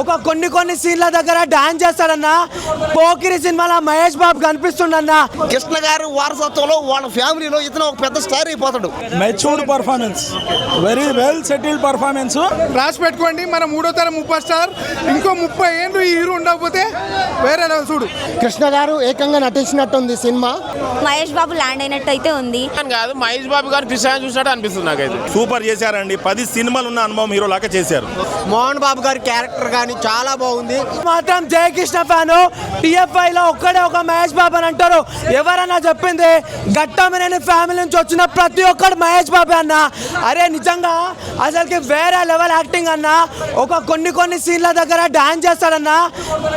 ఒక కొన్ని సీన్ల దగ్గర డాన్స్ చేస్తాడన్న. పోకిరి సినిమాలో మహేష్ బాబు కనిపిస్తుండన్న. కృష్ణ గారు వారసత్వంలో వాళ్ళ ఫ్యామిలీలో ఇతను ఒక పెద్ద స్టార్ అయిపోతాడు. Matured performance, very well settled performance. రాసి పెట్టుకోండి, మన 3వ తరం సూపర్ స్టార్. ఇంకో 30 ఏళ్ళు ఈ హీరో ఉండకపోతే వేరే చూడు. కృష్ణ గారు ఏకంగా నటించినట్టుంది సినిమా. మహేష్ బాబు ల్యాండ్ అయినట్టు అయితే ఉంది. కాదు, మహేష్ బాబు గారు కృష్ణ చూసినట్టు అనిపిస్తుంది నాకైతే. సూపర్ చేశారండి. 10 సినిమాలు ఉన్న అనుభవం హీరో లాగా చేశారు. మోహన్ బాబు గారి క్యారెక్టర్ కానీ చాలా బాగుంది. మాత్రం జయకృష్ణ ఫ్యాను. TFI లో ఒక్కడే ఒక మహేష్ బాబు అని అంటారు. ఎవరన్నా చెప్పింది గట్టమనేని ఫ్యామిలీ నుంచి వచ్చిన ప్రతి ఒక్కడు మహేష్ బాబు అన్న. అరే నిజంగా అసలుకి వేరే లెవెల్ యాక్టింగ్ అన్న. ఒక కొన్ని సీన్ల దగ్గర డాన్స్ చేస్తాడన్న.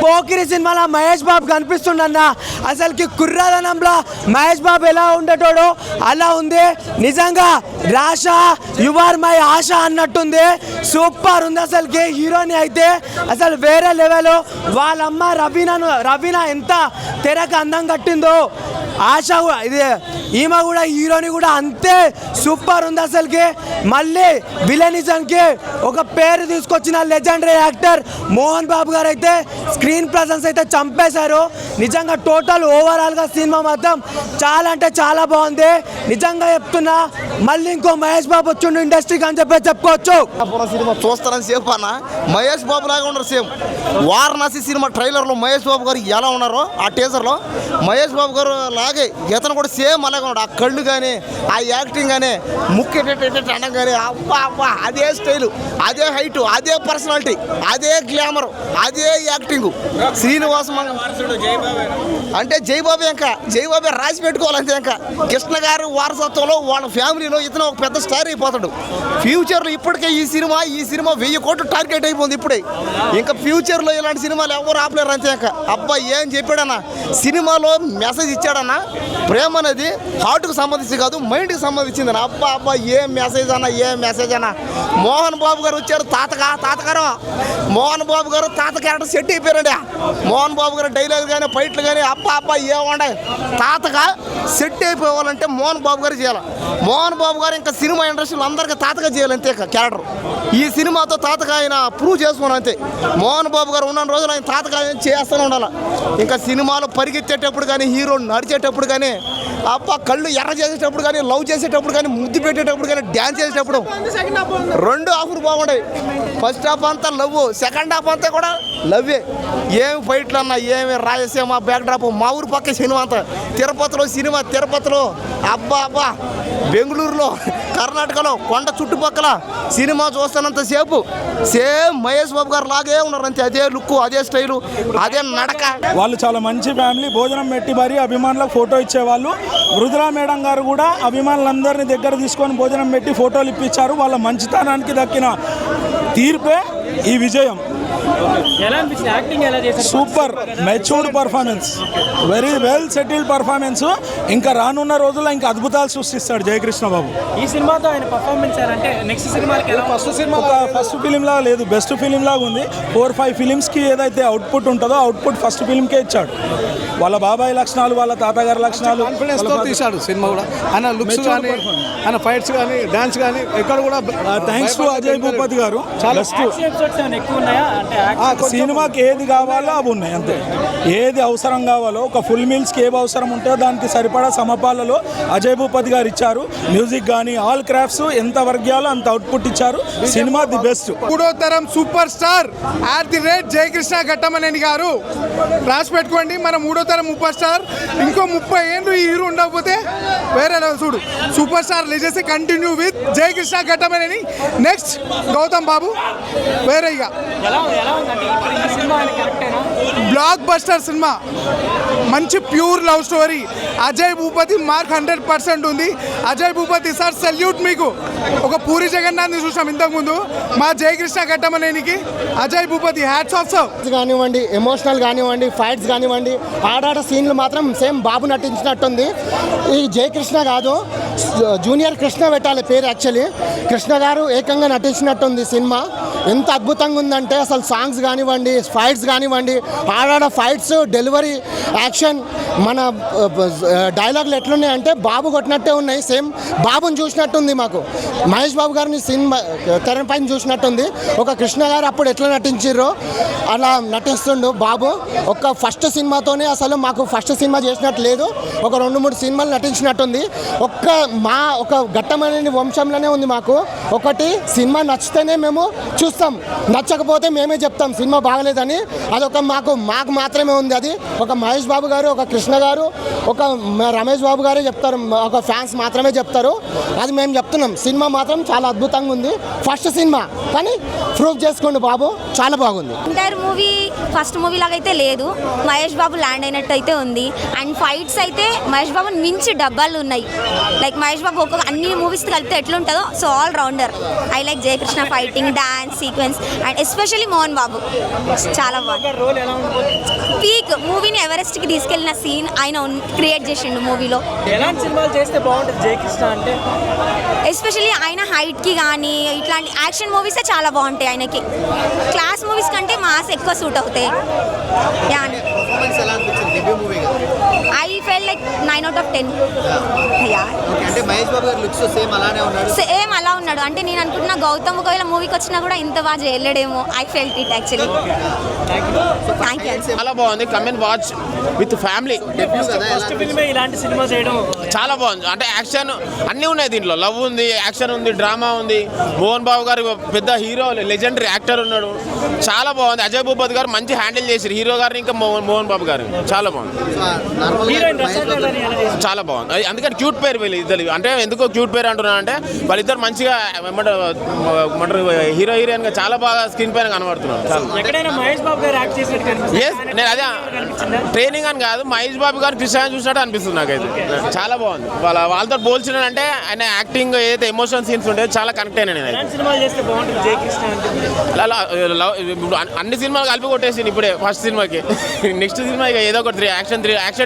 పోకిరి సినిమాలో మహేష్ బాబు కనిపిస్తుండన్న. అసలుకి కుర్రాదనంలో మహేష్ బాబు ఎలా ఉండేటోడు అలా ఉంది. నిజంగా రాష యువర్ మై ఆశ అన్నట్టుంది. సూపర్ ఉంది అసలుకి. హీరోని అయితే అసలు వేరే లెవెల్. వాళ్ళమ్మ రవీనా ఎంత తెరకు అందం కట్టిందో, ఆశ ఇది ఈమె కూడా హీరోని కూడా అంతే సూపర్ ఉంది అసలుకి. మళ్ళీ విలనిజంకి ఒక పేరు తీసుకొచ్చిన లెజెండరీ యాక్టర్ మోహన్ బాబు గారు అయితే స్క్రీన్ ప్రెజెన్స్ అయితే చంపేశారు. నిజంగా టోటల్ ఓవరాల్గా సినిమా మాత్రం చాలా అంటే చాలా బాగుంది. నిజంగా చెప్తున్నా, మళ్ళీ ఇంకో మహేష్ బాబు వచ్చిండు ఇండస్ట్రీకి అని చెప్పుకోవచ్చు. సినిమా చూస్తారని సేపు అన్న మహేష్ బాబు లాగా ఉన్నారు సేమ్. వారణాసి సినిమా ట్రైలర్లో మహేష్ బాబు గారు ఎలా ఉన్నారో ఆ టీజర్లో మహేష్ బాబు గారు లాగే ఇతను కూడా సేమ్ అలాగే ఉన్నాడు. ఆ కళ్ళు కానీ ఆ యాక్టింగ్ కానీ ముక్కు అనడం కానీ అబ్బా అదే స్టైలు, అదే హైటు, అదే పర్సనాలిటీ, అదే గ్లామర్, అదే యాక్టింగ్. శ్రీనివాసం అంటే జైబాబే. ఇంకా జైబాబే రాసి పెట్టుకోవాలంతే. ఇంకా కృష్ణ గారు వారసత్వంలో వాళ్ళ ఫ్యామిలీలో ఇతను ఒక పెద్ద స్టార్ అయిపోతాడు. ఫ్యూచర్లో ఇప్పటికే ఈ సినిమా 1000 కోట్లు టార్గెట్ అయిపోయింది ఇప్పుడే. ఇంకా ఫ్యూచర్లో ఇలాంటి సినిమాలు ఎవరు ఆపలేరు అంతే. ఇంకా అబ్బా ఏం చెప్పాడన్నా, సినిమాలో మెసేజ్ ఇచ్చాడన్నా. ప్రేమ అనేది హార్ట్కు సంబంధించి కాదు, మైండ్కి సంబంధించింది. అబ్బా ఏం మెసేజ్ అన్న, ఏం మెసేజ్ అన్న. మోహన్ బాబు గారు వచ్చారు తాతగారు. మోహన్ బాబు గారు తాత క్యారెక్టర్ సెట్ అయిపోయారండి. మోహన్ బాబు గారు డైలాగ్ కానీ ఫైట్లు కానీ అబ్బా ఏముండే. తాతగా సెట్ అయిపోవాలంటే మోహన్ బాబు గారు చేయాలి. మోహన్ బాబు గారు ఇంకా సినిమా ఇండస్ట్రీలో అందరికీ తాతగా చేయాలంతే క్యారెక్టర్. ఈ సినిమాతో తాతగా ఆయన ప్రూవ్ చేసుకున్నాను అంతే. మోహన్ బాబు గారు ఉన్న రోజులు ఆయన తాతగా చేస్తూనే ఉండాలి. ఇంకా సినిమాలో పరిగెత్తేటప్పుడు కానీ, హీరో నడిచేటప్పుడు కానీ, అబ్బా కళ్ళు ఎర్ర చేసేటప్పుడు కానీ, లవ్ చేసేటప్పుడు కానీ, ముద్దు పెట్టేటప్పుడు కానీ, డ్యాన్స్ చేసేటప్పుడు 2 హాఫ్లు బాగుంటాయి. ఫస్ట్ హాఫ్ అంతా లవ్, సెకండ్ హాఫ్ అంతా కూడా లవ్వే. ఏమి ఫైట్లు అన్నా, ఏమి రాయలసీమ బ్యాక్ డ్రాప్. మా ఊరు పక్క సినిమా అంతా తిరుపతిలో సినిమా, తిరుపతిలో అబ్బా బెంగళూరులో, కర్ణాటకలో, కొండ చుట్టుపక్కల సినిమా చూస్తానంతసేపు సేమ్ మహేష్ బాబు గారు లాగే ఉన్నారు అంతే. అదే లుక్, అదే స్టైలు, అదే నడక. వాళ్ళు చాలా మంచి ఫ్యామిలీ. భోజనం పెట్టి మరీ అభిమానులకు ఫోటో ఇచ్చేవాళ్ళు. మృదులా మేడం గారు కూడా అభిమానులందరినీ దగ్గర తీసుకొని భోజనం పెట్టి ఫోటోలు ఇప్పించారు. వాళ్ళ మంచితనానికి దక్కిన తీర్పే ఈ విజయం. Super matured performance, very well settled performance. ఇంకా రానున్న రోజుల్లో ఇంకా అద్భుతాలు సృష్టిస్తాడు జయకృష్ణ బాబు. ఈ సినిమాతో ఆయన పర్ఫార్మెన్స్ అంటే నెక్స్ట్ సినిమాకి ఫస్ట్ ఫిలిం లాగా లేదు, బెస్ట్ ఫిలిం లాగా ఉంది. 4-5 ఫిలిమ్స్కి ఏదైతే అవుట్పుట్ ఉంటుందో అవుట్పుట్ ఫస్ట్ ఫిలింకే ఇచ్చాడు. వాళ్ళ బాబాయ్ లక్షణాలు, వాళ్ళ తాతగారి లక్షణాలు తీశాడు సినిమా కూడా. ఆయన లుక్స్ కానీ, ఆయన ఫైట్స్ కానీ, డాన్స్ కానీ ఎక్కడ కూడా. థ్యాంక్స్ టు అజయ్ భూపతి గారు. ఎక్కువ ఉన్నాయా అంటే సినిమాకి ఏది కావాలో అవి ఉన్నాయి అంతే. ఏది అవసరం కావాలో, ఒక ఫుల్ మీల్స్కి ఏవి అవసరం ఉంటుందో దానికి సరిపడా సమపాలలో అజయ్ భూపతి గారు ఇచ్చారు. మ్యూజిక్ కానీ ఆల్ క్రాఫ్ట్స్ ఎంత వర్గ్యాలో అంత అవుట్పుట్ ఇచ్చారు. Cinema the best. 3వ తరం సూపర్ స్టార్ జయకృష్ణ ఘట్టమనేని గారు. రాసి పెట్టుకోండి, మన 3వ తరం సూపర్ స్టార్. ఇంకో 30 ఏళ్ళు ఈ హీరో ఉండకపోతే వేరే చూడు. Super star legacy continue with Jayakrishna Ghattamaneni. Next Gautam Babu వేరే. ఇక బ్లాక్ బస్టర్ సినిమా, మంచి pure love story. Ajay Bhupathi mark 100% ఉంది. అజయ్ భూపతి సార్ సెల్యూట్ మీకు. ఒక పూరి జగన్నాథ్ని చూసాం ఇంతకుముందు, మా జయకృష్ణ ఘట్టమనేనికి Ajay Bhupathi hats off sir. కానివ్వండి, ఎమోషనల్ కానివ్వండి, ఫైట్స్ కానివ్వండి, ఆడాట సీన్లు మాత్రం సేమ్ బాబు నటించినట్టుంది. ఈ జయకృష్ణ కాదు, జూనియర్ కృష్ణ పెట్టాలి పేరు. యాక్చువల్లీ కృష్ణ గారు ఏకంగా నటించినట్టుంది సినిమా. ఎంత అద్భుతంగా ఉందంటే అసలు అసలు సాంగ్స్ కానివ్వండి, ఫైట్స్ కానివ్వండి, ఆడాడ ఫైట్స్, డెలివరీ, యాక్షన్, మన డైలాగులు ఎట్లున్నాయంటే బాబు కొట్టినట్టే ఉన్నాయి. సేమ్ బాబుని చూసినట్టుంది మాకు. మహేష్ బాబు గారిని సినిమా తెరపైన చూసినట్టుంది. ఒక కృష్ణ గారు అప్పుడు ఎట్లా నటించారో అలా నటిస్తుండు బాబు. ఒక్క ఫస్ట్ సినిమాతోనే అసలు మాకు ఫస్ట్ సినిమా చేసినట్టు లేదు, ఒక 2-3 సినిమాలు నటించినట్టుంది. ఒక ఘట్టమైన వంశంలోనే ఉంది మాకు. ఒకటి సినిమా నచ్చితేనే మేము చూస్తాం, నచ్చకపోతే మేమే చెప్తాం సినిమా బాగలేదని. అదొక మాకు మాత్రమే ఉంది. అది ఒక మహేష్ బాబు గారు, ఒక కృష్ణ గారు, ఒక రమేష్ బాబు గారే చెప్తారు, ఒక ఫ్యాన్స్ మాత్రమే చెప్తారు. అది మేము చెప్తున్నాం. సినిమా మాత్రం చాలా అద్భుతంగా ఉంది. ఫస్ట్ సినిమా కానీ ప్రూవ్ చేసుకోండి బాబు, చాలా బాగుంది. ఎంటైర్ మూవీ ఫస్ట్ మూవీ లాగా అయితే లేదు, మహేష్ బాబు ల్యాండ్ అయినట్టు అయితే ఉంది. అండ్ ఫైట్స్ అయితే మహేష్ బాబు మించి డబ్బాలు ఉన్నాయి. లైక్ మహేష్ బాబు ఒక్కొక్క అన్ని మూవీస్ కలిపితే ఎట్లుంటుందో so all rounder. I like Jayakrishna fighting, dance sequence and especially Mohan Babu చాలా బాగుంది. రోల్ ఎలా ఉంటుంది? పీక్ మూవీని ఎవరెస్ట్కి తీసుకెళ్లిన సీన్ ఆయన క్రియేట్ చేసిండు మూవీలో. ఎలాంటి సినిమాలు చేస్తే బాగుంటుంది జయకృష్ణ అంటే? ఎస్పెషల్లీ ఆయన హైట్కి కానీ ఇట్లాంటి యాక్షన్ మూవీసే చాలా బాగుంటాయి ఆయనకి. క్లాస్ మూవీస్ కంటే మాస్ ఎక్కువ సూట్ అవుతాయి. I felt like 9 out of 10. Same అలా ఉన్నాడు. అంటే నేను అనుకుంటున్నా గౌతమ్ ఒకవేళ మూవీకి వచ్చినా కూడా ఇంత బాగా చేయలేడేమో. I felt it actually. Thank you. చాలా బాగుంది. Come and watch with family. First ఫిల్మే ఇలాంటి సినిమా చేయడం చాలా బాగుంది. అంటే యాక్షన్ అన్నీ ఉన్నాయి దీంట్లో. లవ్ ఉంది, యాక్షన్ ఉంది, డ్రామా ఉంది. మోహన్ బాబు గారు పెద్ద హీరో, లెజెండరీ యాక్టర్ ఉన్నాడు. చాలా బాగుంది. అజయ్ భూపతి గారు మంచి హ్యాండిల్ చేశారు హీరో గారిని, ఇంకా మోహన్ బాబు గారు. చాలా బాగుంది, చాలా బాగుంది. అందుకని క్యూట్ పేరు వీళ్ళు ఇద్దరు. అంటే ఎందుకో క్యూట్ పేరు అంటున్నా అంటే వాళ్ళిద్దరు మంచిగా హీరో హీరోయిన్ గా చాలా బాగా స్క్రీన్ పైన కనబడుతున్నారు. నేను అదే ట్రైనింగ్ అని కాదు, మహేష్ బాబు గారు కృష్ణ చూసినట్టు అనిపిస్తుంది నాకైతే. చాలా బాగుంది. వాళ్ళతో పోల్చినంటే ఆయన యాక్టింగ్ ఏదైతే ఎమోషన్ సీన్స్ ఉంటాయో చాలా కనెక్ట్ అయినా నేను. అలా అన్ని సినిమాలు కలిపి కొట్టేసి ఇప్పుడే ఫస్ట్ సినిమాకి. నెక్స్ట్ సినిమా ఇక ఏదో ఒకటి యాక్షన్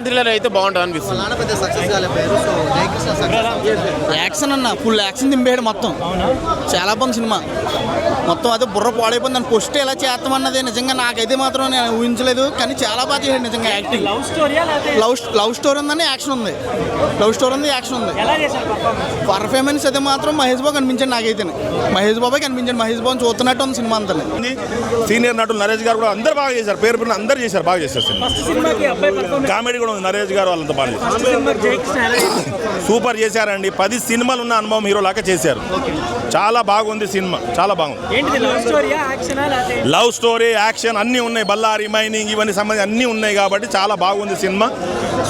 థ్రిల్లర్ అయితే బాగుంటుంది అనిపిస్తుంది. యాక్షన్ అన్న ఫుల్ యాక్షన్ దింపేయడం మొత్తం. చాలా బాగుంది సినిమా మొత్తం. అదే బుర్ర పాడైపోయింది. దాన్ని పోస్ట్ ఎలా చేస్తామన్నది నిజంగా నాకైతే మాత్రం నేను ఊహించలేదు. కానీ చాలా బాగా చేశాడు నిజంగా యాక్టింగ్. లవ్ స్టోరీ ఉందని యాక్షన్ ఉంది. లవ్ స్టోరీ ఉంది, యాక్షన్ ఉంది. పర్ఫార్మెన్స్ అయితే మాత్రం మహేష్ బాబు కనిపించండి. నాకైతే మహేష్ బాబే కనిపించండి. మహేష్ బాబు చూస్తున్నట్టు ఉంది సినిమా అంతా. సీనియర్ నటులు నరేష్ గారు కూడా అందరు బాగా చేశారు. పేరు పేరు అందరు చేశారు, బాగా చేశారు. కామెడీ కూడా ఉంది. నరేష్ గారు వాళ్ళంతా బాగా చేశారు. సూపర్ చేశారండి. 10 సినిమాలు ఉన్న అనుభవం హీరో లాగా చేశారు. చాలా బాగుంది సినిమా, చాలా బాగుంది. లవ్ స్టోరీ, యాక్షన్ అన్నీ ఉన్నాయి. బల్లారి, మైనింగ్ ఇవన్నీ సంబంధించి అన్నీ ఉన్నాయి కాబట్టి చాలా బాగుంది సినిమా.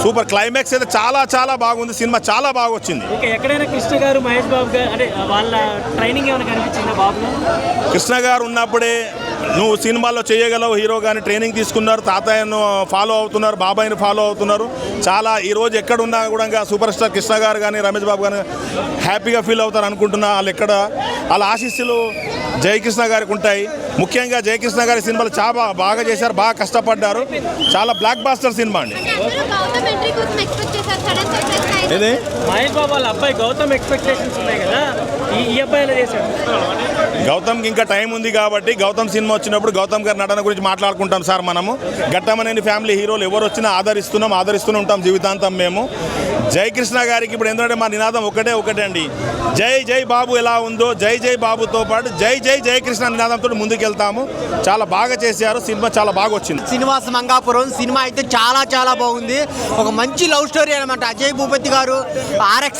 సూపర్ క్లైమాక్స్ అయితే చాలా చాలా బాగుంది సినిమా. చాలా బాగా వచ్చింది. ఎక్కడైనా కృష్ణ గారు మహేష్ బాబు గారు అంటే వాళ్ళ ట్రైనింగ్ ఏమైనా కనిపించిందా బాబులో? కృష్ణ గారు ఉన్నప్పుడే నువ్వు సినిమాల్లో చేయగలవు హీరో గారిని ట్రైనింగ్ తీసుకున్నారు. తాతయ్యను ఫాలో అవుతున్నారు, బాబాయిని ఫాలో అవుతున్నారు. చాలా ఈరోజు ఎక్కడున్నా కూడా సూపర్ స్టార్ కృష్ణ గారు కానీ రమేష్ బాబు కానీ హ్యాపీగా ఫీల్ అవుతారు అనుకుంటున్నా. వాళ్ళ ఆశీస్సులు జయకృష్ణ గారికి ఉంటాయి. ముఖ్యంగా జయకృష్ణ గారి సినిమాలు చాలా బాగా చేశారు, బాగా కష్టపడ్డారు. చాలా బ్లాక్ బాస్టర్ సినిమా అండి. ఇది మహేష్ బాబు వాళ్ళ అబ్బాయి గౌతమ్ ఎక్స్పెక్టేషన్స్ ఉన్నాయి కదా, ఈ అబ్బాయి ఎలా చేశాడు? గౌతమ్కి ఇంకా టైం ఉంది కాబట్టి గౌతమ్ సినిమా వచ్చినప్పుడు గౌతమ్ గారి నటన గురించి మాట్లాడుకుంటాం సార్. మనము ఘట్టమనేని ఫ్యామిలీ హీరోలు ఎవరు వచ్చినా ఆదరిస్తూనే ఉంటాం జీవితాంతం మేము. జయకృష్ణ గారికి ఇప్పుడు ఎందుకంటే మా నినాదం ఒకటే అండి. జై జై బాబు ఎలా ఉందో జై జై బాబుతో పాటు జై జై జయకృష్ణ నినాదంతో ముందుకెళ్తాము. చాలా బాగా చేశారు. సినిమా చాలా బాగా వచ్చింది. శ్రీనివాస మంగాపురం సినిమా అయితే చాలా చాలా బాగుంది. ఒక మంచి లవ్ స్టోరీ అనమాట. అజయ్ భూపతి గారు RX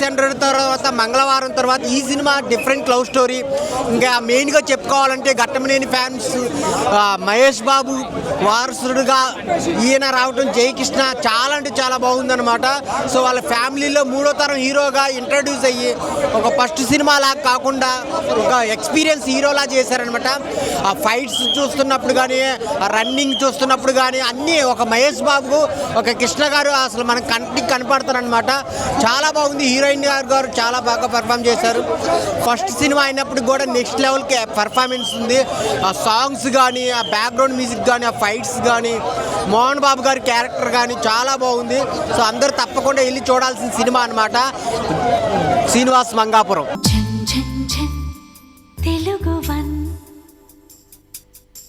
తర్వాత మంగళవారం తర్వాత ఈ సినిమా డిఫరెంట్ లవ్ స్టోరీ. ఇంకా మెయిన్గా చెప్పుకోవాలంటే ఘట్టమనేని ఫ్యాన్స్ మహేష్ బాబు వారసుడుగా ఈయన రావడం, జయకృష్ణ చాలా అంటే చాలా బాగుందన్నమాట. సో వాళ్ళ ఫ్యామిలీలో 3వ తరం హీరోగా ఇంట్రడ్యూస్ అయ్యి ఒక ఫస్ట్ సినిమా లాగా కాకుండా ఒక ఎక్స్పీరియన్స్ హీరోలా చేశారనమాట. ఆ ఫైట్స్ చూస్తున్నప్పుడు కానీ, ఆ రన్నింగ్ చూస్తున్నప్పుడు కానీ అన్నీ ఒక మహేష్ బాబు, ఒక కృష్ణ గారు అసలు మన కంటికి కనపడతారనమాట. చాలా బాగుంది. హీరోయిన్ గారు చాలా బాగా పర్ఫామ్ చేశారు. ఫస్ట్ సినిమా అయినప్పుడు కూడా నెక్స్ట్ లెవెల్కి పర్ఫార్మెన్స్ ఉంది. ఆ సాంగ్స్ కానీ, ఆ బ్యాక్గ్రౌండ్ మ్యూజిక్ కానీ, ఆ ఫైట్స్ కానీ, మోహన్ బాబు గారి క్యారెక్టర్ కానీ చాలా బాగుంది. సో అందరూ తప్పకుండా వెళ్ళి చూడాల్సిన సినిమా అన్నమాట శ్రీనివాస్ మంగాపురం.